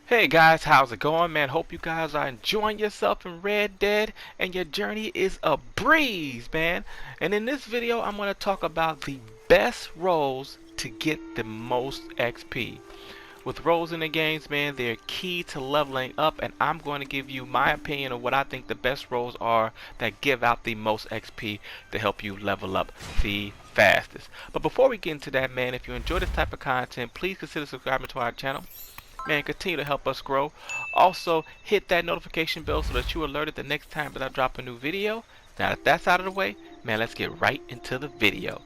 Hey guys, how's it going, man? Hope you guys are enjoying yourself in Red Dead and your journey is a breeze, man. And in this video, I'm going to talk about the best roles to get the most XP. With roles in the games, man, they're key to leveling up, and I'm going to give you my opinion of what I think the best roles are that give out the most XP to help you level up the fastest. But before we get into that, man, if you enjoy this type of content, please consider subscribing to our channel. Man, continue to help us grow. Also, hit that notification bell so that you're alerted the next time that I drop a new video. Now that that's out of the way, man, let's get right into the video.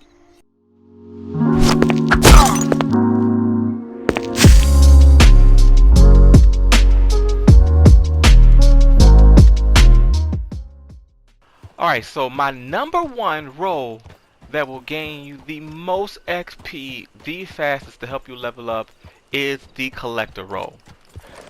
Alright, so my number one role that will gain you the most XP the fastest to help you level up is the collector role.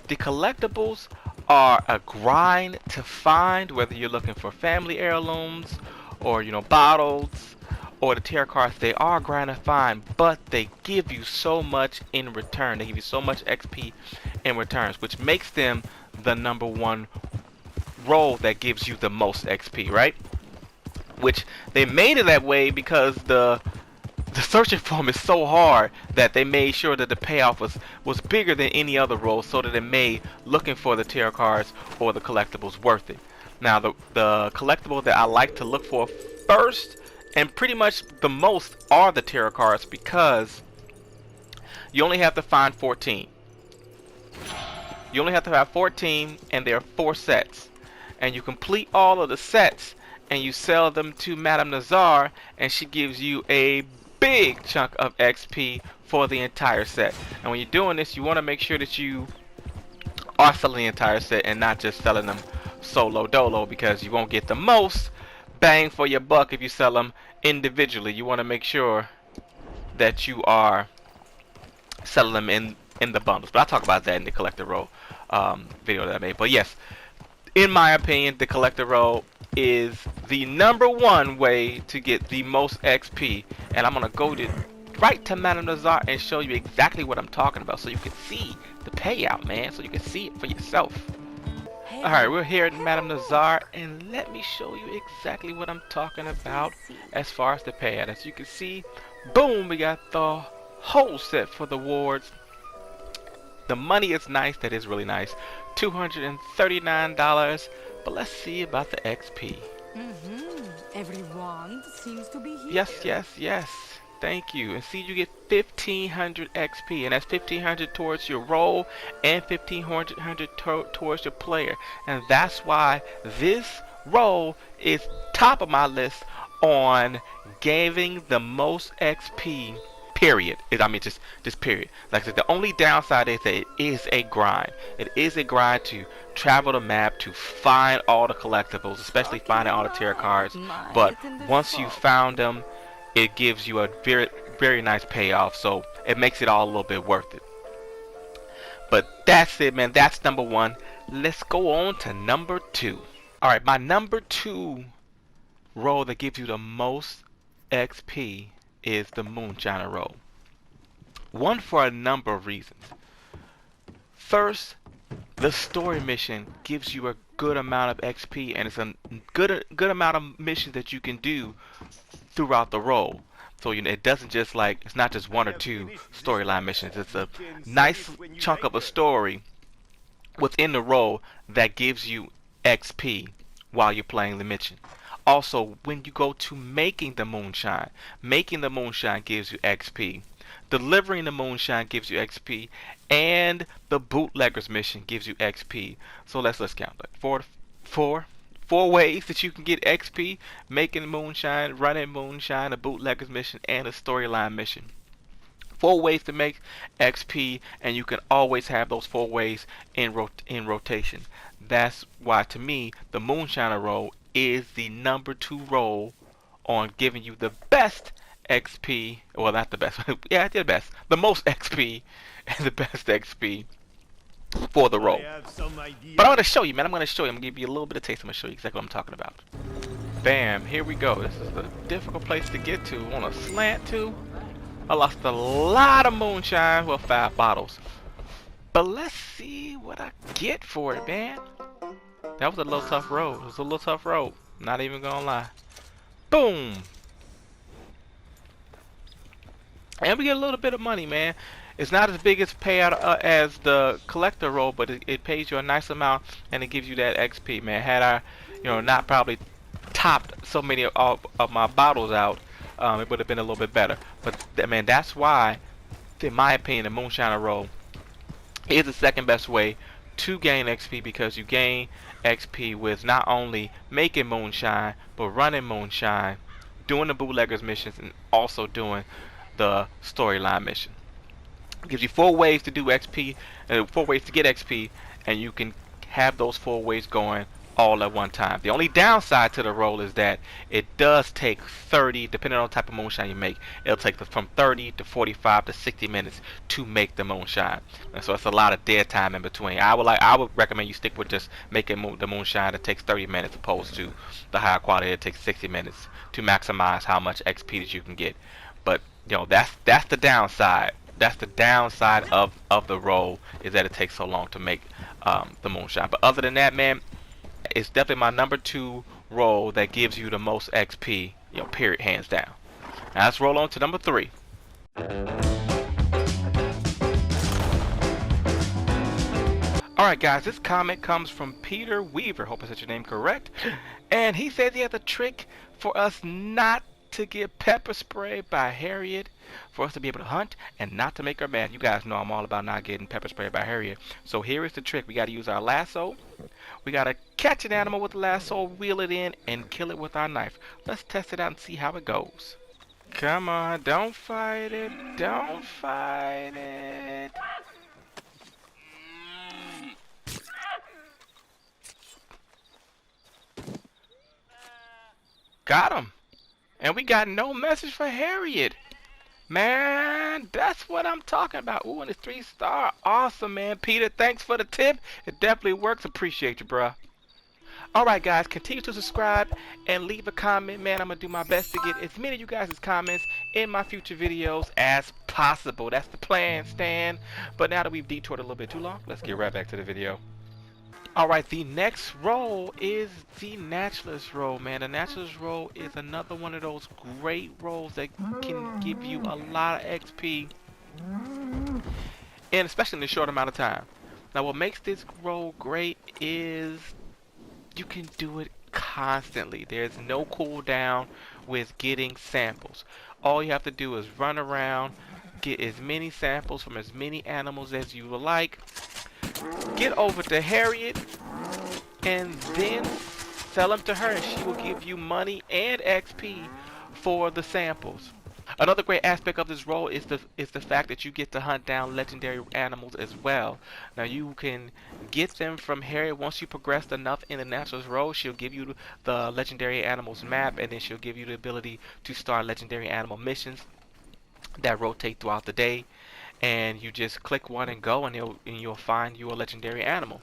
The collectibles are a grind to find, whether you're looking for family heirlooms or bottles or the tarot cards. They are a grind to find, but they give you so much in return. They give you so much XP in returns, which makes them the number one role that gives you the most XP, right? Which they made it that way because the searching for them is so hard that they made sure that the payoff was bigger than any other role, so that it made looking for the tarot cards or the collectibles worth it. Now the collectible that I like to look for first and pretty much the most are the tarot cards, because you only have to find 14. You only have to have 14, and there are 4 sets, and you complete all of the sets and you sell them to Madame Nazar, and she gives you a big chunk of XP for the entire set. And when you're doing this, you want to make sure that you are selling the entire set and not just selling them solo dolo, because you won't get the most bang for your buck if you sell them individually. You want to make sure that you are selling them in the bundles. But I'll talk about that in the collector role video that I made. But yes, in my opinion, the collector role is the number one way to get the most XP, and I'm gonna go right to Madame Nazar and show you exactly what I'm talking about, so you can see the payout, man, so you can see it for yourself. Alright, we're here at Madame Nazar, and let me show you exactly what I'm talking about as far as the payout. As you can see, boom, we got the whole set for the wards. The money is nice, that is really nice, $239. But let's see about the XP. Everyone seems to be here. Yes. Thank you. And see, you get 1500 XP, and that's 1500 towards your role and 1500 towards your player. And that's why this role is top of my list on giving the most XP. Period. I mean, just period. Like I said, the only downside is that it is a grind. It is a grind to travel the map to find all the collectibles, especially finding all the tarot cards. But once you found them, it gives you a very nice payoff. So it makes it all a little bit worth it. But that's it, man. That's number one. Let's go on to number two. All right, my number two role that gives you the most XP is the Moonshiner role. One, for a number of reasons. First, the story mission gives you a good amount of XP, and it's a good amount of missions that you can do throughout the role. So it doesn't just it's not just 1 or 2 storyline missions. It's a nice chunk of a story within the role that gives you XP while you're playing the mission. Also, when you go to making the moonshine gives you XP. Delivering the moonshine gives you XP, and the bootleggers mission gives you XP. So let's count that. Four ways that you can get XP: making moonshine, running moonshine, a bootleggers mission, and a storyline mission. 4 ways to make XP, and you can always have those 4 ways in rotation. That's why, to me, the Moonshiner role is the number 2 role on giving you the best XP. Well, not the best. Yeah, the best. The most XP and the best XP for the role. But I'm going to show you, man. I'm going to give you a little bit of taste. I'm going to show you exactly what I'm talking about. Bam. Here we go. This is a difficult place to get to. On a slant, too. I lost a lot of moonshine. Well, 5 bottles. But let's see what I get for it, man. That was a little tough road. It was a little tough road. Not even gonna lie. Boom. And we get a little bit of money, man. It's not as big as payout as the collector role, but it pays you a nice amount and it gives you that XP, man. Had I, not probably topped so many of my bottles out, it would have been a little bit better. But man, that's why, in my opinion, the Moonshiner role is the second best way to gain XP, because you gain XP with not only making moonshine, but running moonshine, doing the bootleggers missions, and also doing the storyline mission. It gives you 4 ways to do XP, 4 ways to get XP, and you can have those 4 ways going all at one time. The only downside to the role is that it does take 30, depending on the type of moonshine you make, it'll take from 30 to 45 to 60 minutes to make the moonshine. And so it's a lot of dead time in between. I would recommend you stick with just making the moonshine that takes 30 minutes opposed to the higher quality that takes 60 minutes to maximize how much XP that you can get. But that's the downside. That's the downside of the role, is that it takes so long to make the moonshine. But other than that, man, it's definitely my number 2 role that gives you the most XP, period, hands down. Now let's roll on to number 3. Alright guys, this comment comes from Peter Weaver. Hope I said your name correct. And he says he has a trick for us not to get pepper sprayed by Harriet, for us to be able to hunt and not to make her mad. You guys know I'm all about not getting pepper sprayed by Harriet. So here is the trick. We got to use our lasso. We got to catch an animal with the lasso, reel it in, and kill it with our knife. Let's test it out and see how it goes. Come on, don't fight it. Don't fight it. Got him. And we got no message for Harriet. Man, that's what I'm talking about. Ooh, and it's 3-star. Awesome, man. Peter, thanks for the tip. It definitely works. Appreciate you, bruh. Alright, guys. Continue to subscribe and leave a comment, man. I'm going to do my best to get as many of you guys' comments in my future videos as possible. That's the plan, Stan. But now that we've detoured a little bit too long, let's get right back to the video. Alright, the next role is the Naturalist role, man. The Naturalist role is another one of those great roles that can give you a lot of XP, and especially in a short amount of time. Now, what makes this role great is you can do it constantly. There's no cooldown with getting samples. All you have to do is run around, get as many samples from as many animals as you would like, get over to Harriet, and then sell them to her, and she will give you money and XP for the samples. Another great aspect of this role is the fact that you get to hunt down legendary animals as well. Now you can get them from Harriet. Once you progressed enough in the Naturalist role, she'll give you the legendary animals map, and then she'll give you the ability to start legendary animal missions that rotate throughout the day. And you just click one and go, and you'll find you a legendary animal.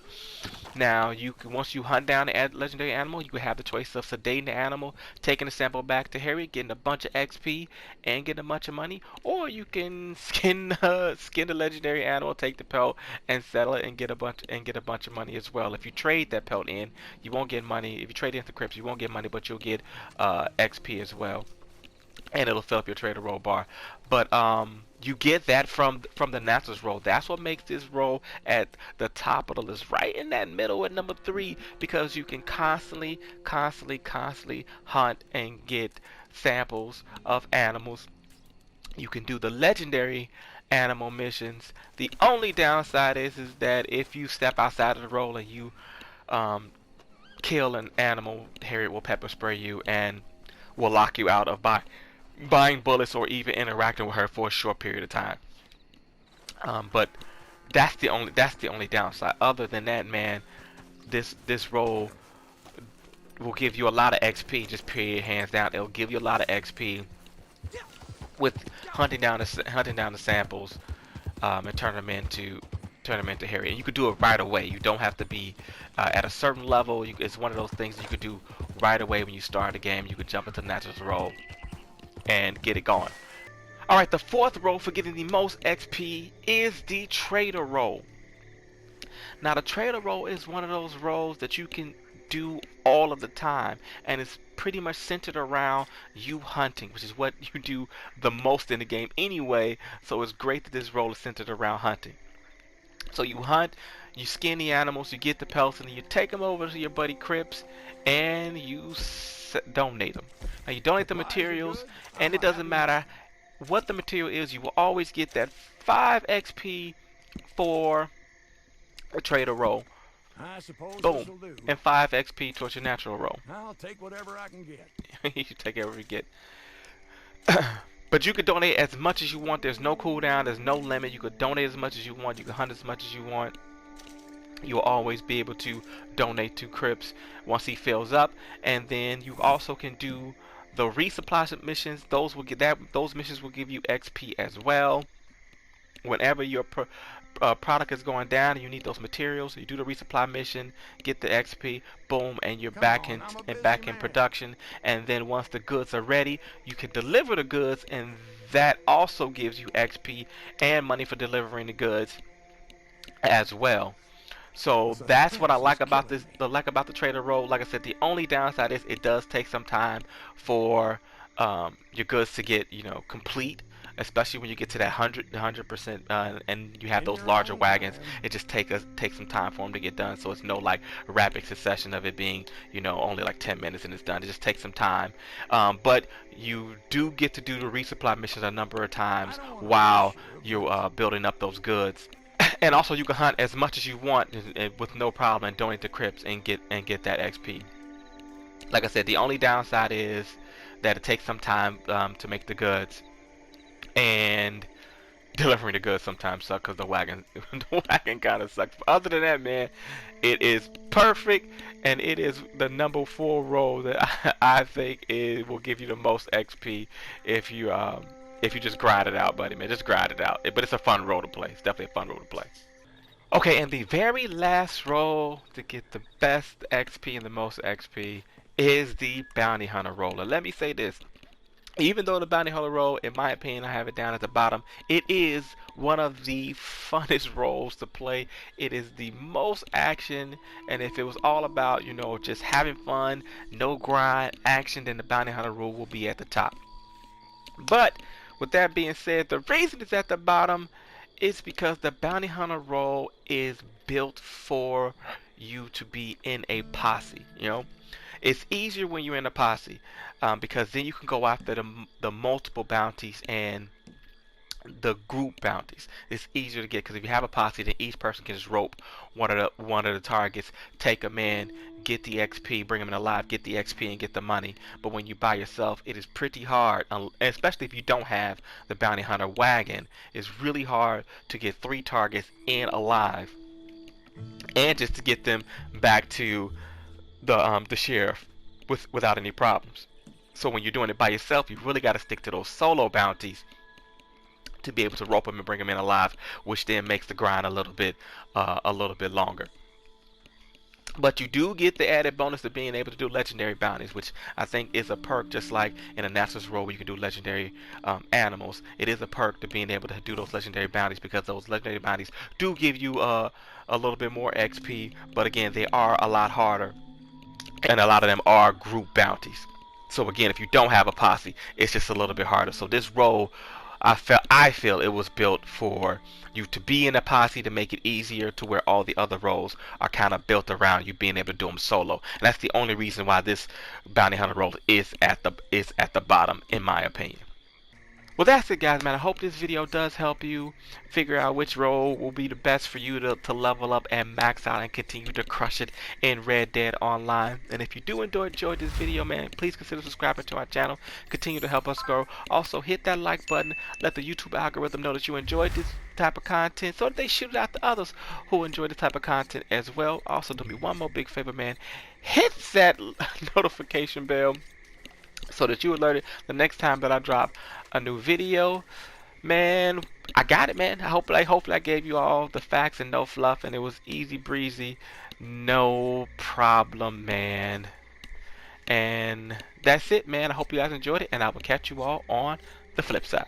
Now, once you hunt down a legendary animal, you can have the choice of sedating the animal, taking the sample back to Harriet, getting a bunch of XP, and getting a bunch of money. Or you can skin the legendary animal, take the pelt, and settle it, and get a bunch of money as well. If you trade that pelt in, you won't get money. If you trade it into crypts, you won't get money, but you'll get XP as well. And it'll fill up your trader role bar. But you get that from the Naturalist role. That's what makes this role at the top of the list, right in that middle at number 3, because you can constantly hunt and get samples of animals. You can do the legendary animal missions. The only downside is that if you step outside of the role and you kill an animal, Harriet will pepper spray you and will lock you out of buying bullets or even interacting with her for a short period of time. But that's the only downside. Other than that, man, this role will give you a lot of XP. Just period, hands down. It'll give you a lot of XP with hunting down the samples and turn them into Harriet. And you could do it right away. You don't have to be at a certain level. It's one of those things you could do right away when you start the game. You could jump into the Naturalist role and get it going. Alright, the fourth role for getting the most XP is the trader role. Now the trader role is one of those roles that you can do all of the time, and it's pretty much centered around you hunting, which is what you do the most in the game anyway. So it's great that this role is centered around hunting. So you hunt, you skin the animals, you get the pelts, and then you take them over to your buddy Crips, and you donate them. Now you donate the materials, and it doesn't matter what the material is, you will always get that 5 XP for a trader roll. I suppose Boom. this'll do. And 5 XP towards your natural roll. I'll take whatever I can get. You should take whatever you get. But you could donate as much as you want. There's no cooldown. There's no limit. You could donate as much as you want. You can hunt as much as you want. You'll always be able to donate to Crips once he fills up. And then you also can do the resupply missions. Those will get that. Those missions will give you XP as well. Whenever your product is going down and you need those materials, you do the resupply mission, get the XP, boom, and you're back in production. And then once the goods are ready, you can deliver the goods, and that also gives you XP and money for delivering the goods as well. So that's what I like about this. About the trader role. Like I said, the only downside is it does take some time for your goods to get complete. Especially when you get to that 100%, and you have those larger wagons, it just takes some time for them to get done. So it's no like rapid succession of it being only like 10 minutes and it's done. It just takes some time. But you do get to do the resupply missions a number of times while you're building up those goods. And also you can hunt as much as you want with no problem and donate to Crips and get that XP. Like I said, the only downside is that it takes some time to make the goods. And delivering the goods sometimes sucks because the wagon kind of sucks. But other than that, man, it is perfect, and it is the number 4 role that I think will give you the most XP if you just grind it out, buddy, man. Just grind it out. But it's a fun role to play. It's definitely a fun role to play. Okay, and the very last role to get the best XP and the most XP is the bounty hunter role. And let me say this. Even though the bounty hunter role, in my opinion, I have it down at the bottom, it is one of the funnest roles to play. It is the most action, and if it was all about, just having fun, no grind, action, then the bounty hunter role will be at the top. But with that being said, the reason it's at the bottom is because the bounty hunter role is built for you to be in a posse, It's easier when you're in a posse because then you can go after the multiple bounties and the group bounties. It's easier to get because if you have a posse, then each person can just rope one of the targets, take them in, get the XP, bring them in alive, get the XP, and get the money. But when you by yourself, it is pretty hard, especially if you don't have the bounty hunter wagon. It's really hard to get 3 targets in alive, and just to get them back to the sheriff without any problems. So when you're doing it by yourself, you really got to stick to those solo bounties to be able to rope them and bring them in alive, which then makes the grind a little bit longer. But you do get the added bonus of being able to do legendary bounties, which I think is a perk, just like in a Naturalist role where you can do legendary animals. It is a perk to being able to do those legendary bounties because those legendary bounties do give you a little bit more XP, but again, they are a lot harder, and a lot of them are group bounties. So again, if you don't have a posse, it's just a little bit harder. So this role, I feel it was built for you to be in a posse to make it easier, to where all the other roles are kind of built around you being able to do them solo. And that's the only reason why this bounty hunter role is at the bottom, in my opinion. Well, that's it, guys, man. I hope this video does help you figure out which role will be the best for you to level up and max out and continue to crush it in Red Dead Online. And if you do enjoy this video, man, please consider subscribing to our channel. Continue to help us grow. Also, hit that like button. Let the YouTube algorithm know that you enjoyed this type of content, so that they shoot it out to others who enjoy this type of content as well. Also, do me one more big favor, man. Hit that notification bell so that you're alerted the next time that I drop a new video. Man, I got it, man. Hopefully I gave you all the facts and no fluff, and it was easy breezy, no problem, man. And that's it, man. I hope you guys enjoyed it, and I will catch you all on the flip side.